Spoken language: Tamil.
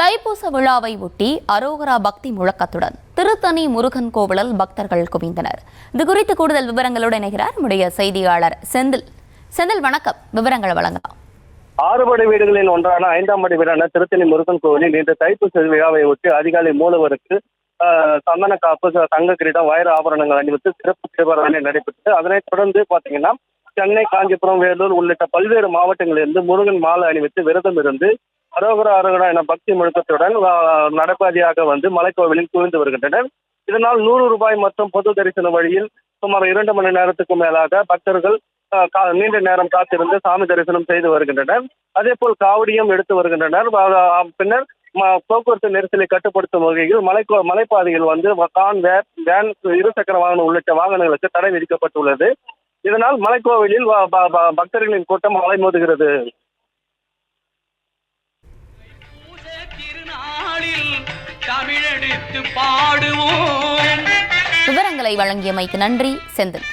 தைப்பூச விழாவை ஒட்டி அரோகரா பக்தி முழக்கத்துடன் திருத்தணி முருகன் கோவிலில் பக்தர்கள் குவிந்தனர். இது குறித்து கூடுதல் விவரங்களோடு இணைகிறார் நம்முடைய செய்தியாளர் செந்தில். செந்தில், வணக்கம். விவரங்களை வழங்கலாம். 6 படை வீடுகளில் ஒன்றான 5ஆம் படை வீடான திருத்தணி முருகன் கோவிலில் இன்று தைப்பூச விழாவை ஒட்டி அதிகாலை மூலவருக்கு சந்தன காப்பு, தங்க கிரீடம், வைர ஆபரணங்கள் அணிவித்து சிறப்பு தீபாராதனை நடைபெற்றது. அதனைத் தொடர்ந்து பாத்தீங்கன்னா சென்னை, காஞ்சிபுரம், வேலூர் உள்ளிட்ட பல்வேறு மாவட்டங்களிலிருந்து முருகன் மாலை அணிவித்து விரதம் இருந்து அரோகரா அரோகரா என பக்தி முழக்கத்துடன் நடைபாதையாக வந்து மலைக்கோவிலில் குவிந்து வருகின்றனர். இதனால் 100 ரூபாய் மற்றும் பொது தரிசன வழியில் சுமார் 2 மணி நேரத்துக்கு மேலாக பக்தர்கள் நீண்ட நேரம் காத்திருந்து சாமி தரிசனம் செய்து வருகின்றனர். அதே போல் காவடியும் எடுத்து வருகின்றனர். பின்னர் போக்குவரத்து நெரிசலை கட்டுப்படுத்தும் வகையில் மலைப்பாதையில் வந்து வேன், இருசக்கர வாகனம் உள்ளிட்ட வாகனங்களுக்கு தடை விதிக்கப்பட்டுள்ளது. இதனால் மலைக்கோவிலில் பக்தர்களின் கூட்டம் அலைமோதுகிறது. விவரங்களை வழங்கியமைக்கு நன்றி செந்தில்.